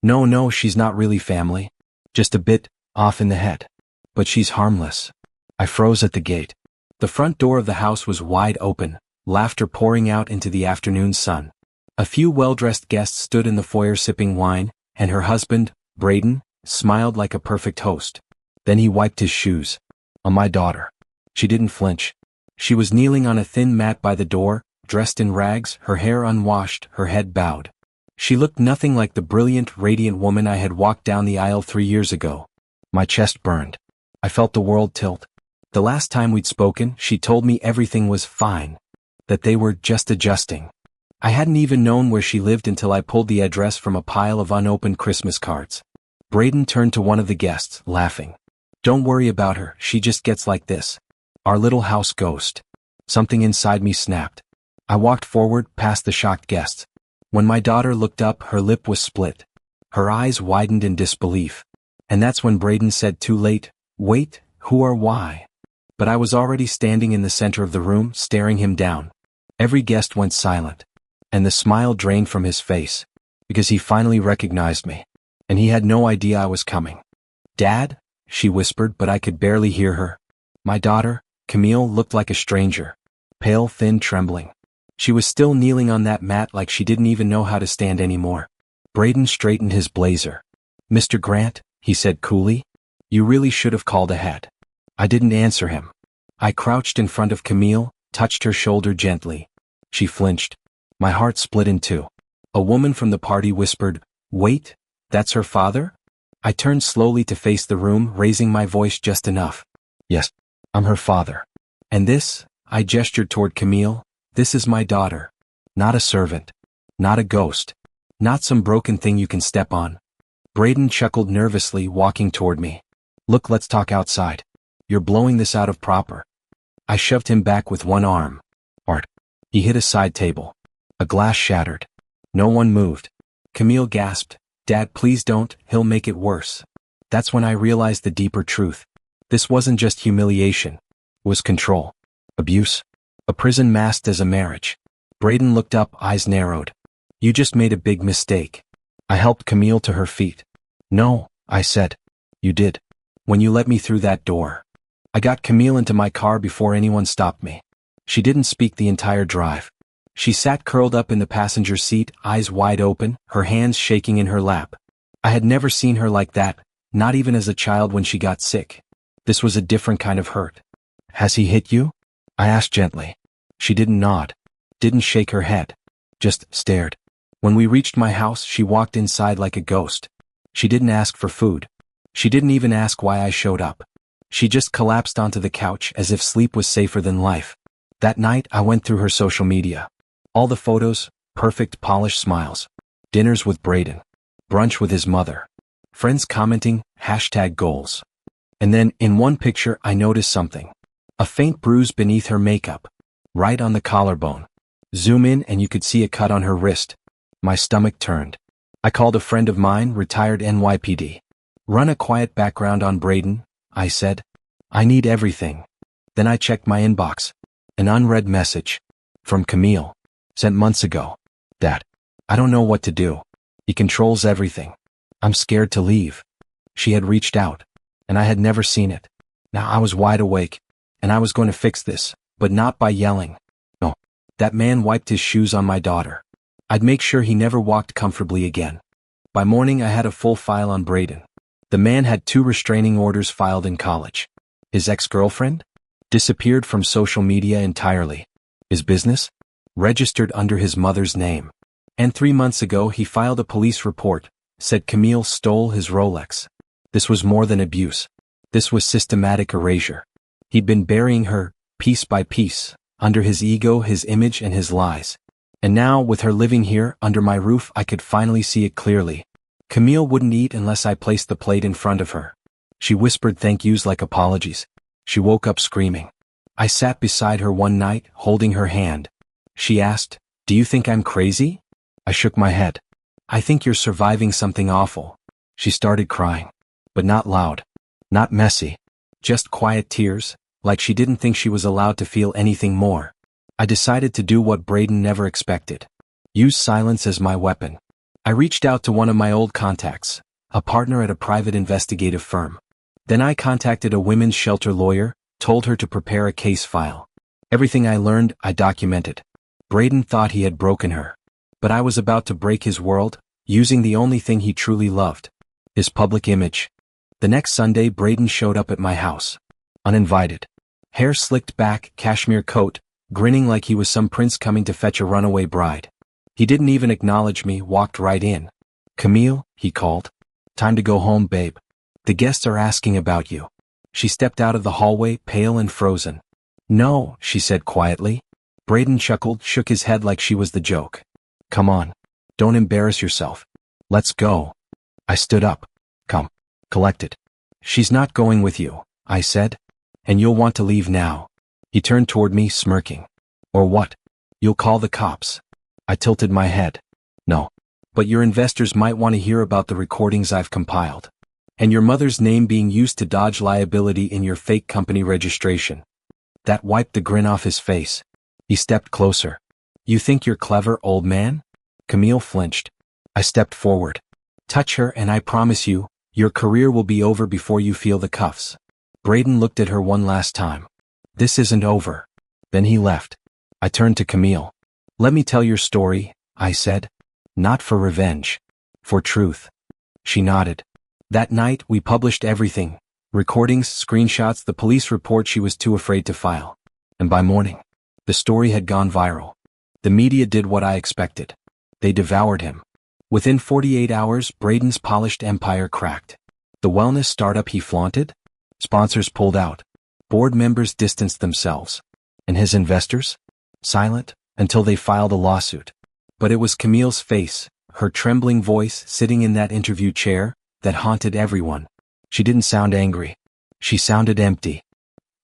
No, no, she's not really family. Just a bit off in the head. But she's harmless. I froze at the gate. The front door of the house was wide open, laughter pouring out into the afternoon sun. A few well-dressed guests stood in the foyer sipping wine, and her husband, Braden, smiled like a perfect host. Then he wiped his shoes. On my daughter. She didn't flinch. She was kneeling on a thin mat by the door, dressed in rags, her hair unwashed, her head bowed. She looked nothing like the brilliant, radiant woman I had walked down the aisle 3 years ago. My chest burned. I felt the world tilt. The last time we'd spoken, she told me everything was fine. That they were just adjusting. I hadn't even known where she lived until I pulled the address from a pile of unopened Christmas cards. Braden turned to one of the guests, laughing. Don't worry about her, she just gets like this. Our little house ghost. Something inside me snapped. I walked forward, past the shocked guests. When my daughter looked up, her lip was split. Her eyes widened in disbelief. And that's when Braden said too late, wait, who or why? But I was already standing in the center of the room, staring him down. Every guest went silent. And the smile drained from his face. Because he finally recognized me. And he had no idea I was coming. Dad? She whispered, but I could barely hear her. My daughter, Camille, looked like a stranger. Pale, thin, trembling. She was still kneeling on that mat like she didn't even know how to stand anymore. Braden straightened his blazer. Mr. Grant, he said coolly, you really should have called ahead. I didn't answer him. I crouched in front of Camille, touched her shoulder gently. She flinched. My heart split in two. A woman from the party whispered, wait, that's her father? I turned slowly to face the room, raising my voice just enough. Yes, I'm her father. And this, I gestured toward Camille, this is my daughter. Not a servant. Not a ghost. Not some broken thing you can step on. Braden chuckled nervously, walking toward me. Look, let's talk outside. You're blowing this out of proper. I shoved him back with one arm. Art. He hit a side table. A glass shattered. No one moved. Camille gasped, Dad, please don't, he'll make it worse. That's when I realized the deeper truth. This wasn't just humiliation. It was control. Abuse. A prison masked as a marriage. Braden looked up, eyes narrowed. You just made a big mistake. I helped Camille to her feet. No, I said. You did. When you let me through that door. I got Camille into my car before anyone stopped me. She didn't speak the entire drive. She sat curled up in the passenger seat, eyes wide open, her hands shaking in her lap. I had never seen her like that, not even as a child when she got sick. This was a different kind of hurt. Has he hit you? I asked gently. She didn't nod. Didn't shake her head. Just stared. When we reached my house, she walked inside like a ghost. She didn't ask for food. She didn't even ask why I showed up. She just collapsed onto the couch as if sleep was safer than life. That night, I went through her social media. All the photos, perfect polished smiles. Dinners with Braden. Brunch with his mother. Friends commenting, #goals. And then, in one picture, I noticed something. A faint bruise beneath her makeup. Right on the collarbone. Zoom in and you could see a cut on her wrist. My stomach turned. I called a friend of mine, retired NYPD. Run a quiet background on Braden, I said. I need everything. Then I checked my inbox. An unread message. From Camille. Sent months ago. Dad. I don't know what to do. He controls everything. I'm scared to leave. She had reached out. And I had never seen it. Now I was wide awake. And I was going to fix this. But not by yelling. No. That man wiped his shoes on my daughter. I'd make sure he never walked comfortably again. By morning I had a full file on Braden. The man had 2 restraining orders filed in college. His ex-girlfriend? Disappeared from social media entirely. His business? Registered under his mother's name. And 3 months ago he filed a police report, said Camille stole his Rolex. This was more than abuse. This was systematic erasure. He'd been burying her, piece by piece, under his ego, his image, and his lies. And now, with her living here, under my roof, I could finally see it clearly. Camille wouldn't eat unless I placed the plate in front of her. She whispered thank yous like apologies. She woke up screaming. I sat beside her one night, holding her hand. She asked, "Do you think I'm crazy?" I shook my head. "I think you're surviving something awful." She started crying. But not loud. Not messy. Just quiet tears, like she didn't think she was allowed to feel anything more. I decided to do what Braden never expected. Use silence as my weapon. I reached out to one of my old contacts, a partner at a private investigative firm. Then I contacted a women's shelter lawyer, told her to prepare a case file. Everything I learned, I documented. Braden thought he had broken her. But I was about to break his world, using the only thing he truly loved, his public image. The next Sunday, Braden showed up at my house. Uninvited. Hair slicked back, cashmere coat, grinning like he was some prince coming to fetch a runaway bride. He didn't even acknowledge me, walked right in. "Camille," he called. "Time to go home, babe. The guests are asking about you." She stepped out of the hallway, pale and frozen. "No," she said quietly. Braden chuckled, shook his head like she was the joke. "Come on. Don't embarrass yourself. Let's go." I stood up. "Come. Collected." "She's not going with you," I said. "And you'll want to leave now." He turned toward me, smirking. "Or what? You'll call the cops." I tilted my head. "No. But your investors might want to hear about the recordings I've compiled. And your mother's name being used to dodge liability in your fake company registration." That wiped the grin off his face. He stepped closer. "You think you're clever, old man?" Camille flinched. I stepped forward. "Touch her and I promise you, your career will be over before you feel the cuffs." Braden looked at her one last time. "This isn't over." Then he left. I turned to Camille. "Let me tell your story," I said. "Not for revenge. For truth." She nodded. That night, we published everything. Recordings, screenshots, the police report she was too afraid to file. And by morning, the story had gone viral. The media did what I expected. They devoured him. Within 48 hours, Braden's polished empire cracked. The wellness startup he flaunted? Sponsors pulled out. Board members distanced themselves. And his investors? Silent, until they filed a lawsuit. But it was Camille's face, her trembling voice sitting in that interview chair, that haunted everyone. She didn't sound angry. She sounded empty.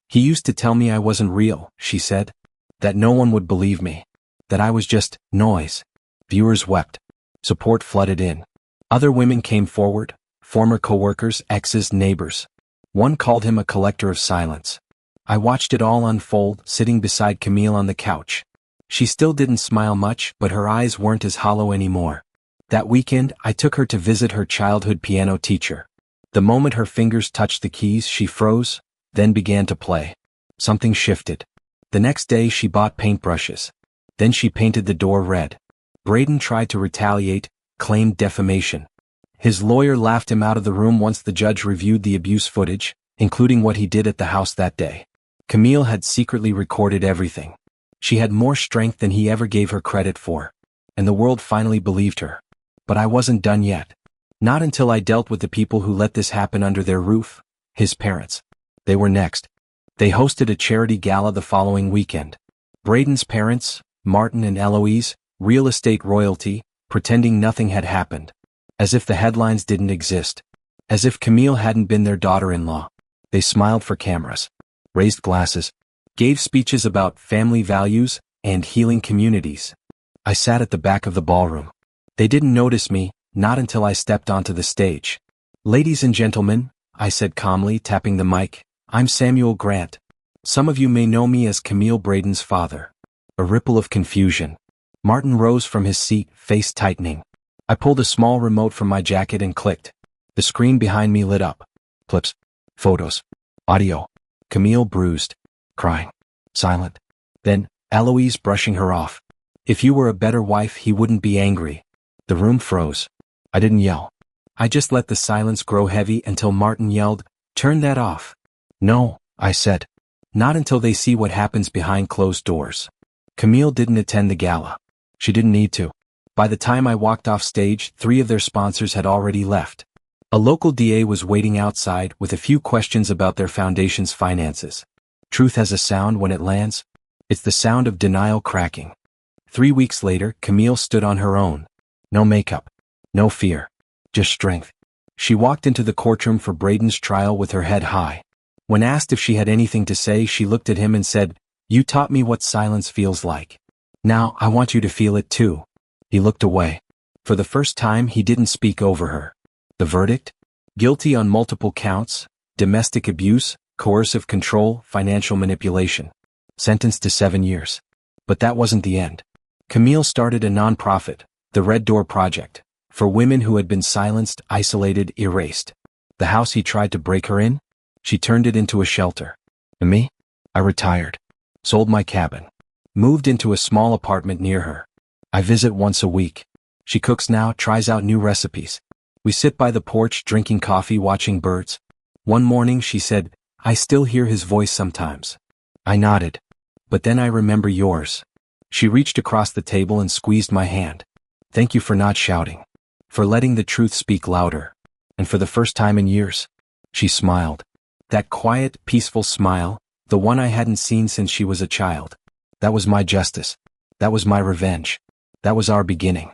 "He used to tell me I wasn't real," she said. "That no one would believe me. That I was just noise." Viewers wept. Support flooded in. Other women came forward, former coworkers, exes, neighbors. One called him a collector of silence. I watched it all unfold, sitting beside Camille on the couch. She still didn't smile much, but her eyes weren't as hollow anymore. That weekend, I took her to visit her childhood piano teacher. The moment her fingers touched the keys, she froze, then began to play. Something shifted. The next day, she bought paintbrushes. Then she painted the door red. Braden tried to retaliate, claimed defamation. His lawyer laughed him out of the room once the judge reviewed the abuse footage, including what he did at the house that day. Camille had secretly recorded everything. She had more strength than he ever gave her credit for. And the world finally believed her. But I wasn't done yet. Not until I dealt with the people who let this happen under their roof, his parents. They were next. They hosted a charity gala the following weekend. Braden's parents, Martin and Eloise, real estate royalty, pretending nothing had happened. As if the headlines didn't exist. As if Camille hadn't been their daughter-in-law. They smiled for cameras, raised glasses, gave speeches about family values and healing communities. I sat at the back of the ballroom. They didn't notice me, not until I stepped onto the stage. "Ladies and gentlemen," I said calmly, tapping the mic, "I'm Samuel Grant. Some of you may know me as Camille Braden's father." A ripple of confusion. Martin rose from his seat, face tightening. I pulled a small remote from my jacket and clicked. The screen behind me lit up. Clips. Photos. Audio. Camille bruised. Crying. Silent. Then, Eloise brushing her off. "If you were a better wife, he wouldn't be angry." The room froze. I didn't yell. I just let the silence grow heavy until Martin yelled, "Turn that off." "No," I said. "Not until they see what happens behind closed doors." Camille didn't attend the gala. She didn't need to. By the time I walked off stage, 3 of their sponsors had already left. A local DA was waiting outside with a few questions about their foundation's finances. Truth has a sound when it lands. It's the sound of denial cracking. 3 weeks later, Camille stood on her own. No makeup. No fear. Just strength. She walked into the courtroom for Braden's trial with her head high. When asked if she had anything to say, she looked at him and said, "You taught me what silence feels like. Now I want you to feel it too." He looked away. For the first time, he didn't speak over her. The verdict? Guilty on multiple counts, domestic abuse, coercive control, financial manipulation. Sentenced to 7 years. But that wasn't the end. Camille started a nonprofit, the Red Door Project, For women who had been silenced, isolated, erased. The house he tried to break her in? She turned it into a shelter. And me? I retired. Sold my cabin. Moved into a small apartment near her. I visit once a week. She cooks now, tries out new recipes. We sit by the porch drinking coffee, watching birds. One morning she said, "I still hear his voice sometimes." I nodded. "But then I remember yours." She reached across the table and squeezed my hand. "Thank you for not shouting. For letting the truth speak louder. And for the first time in years." She smiled. That quiet, peaceful smile, the one I hadn't seen since she was a child. That was my justice. That was my revenge. That was our beginning.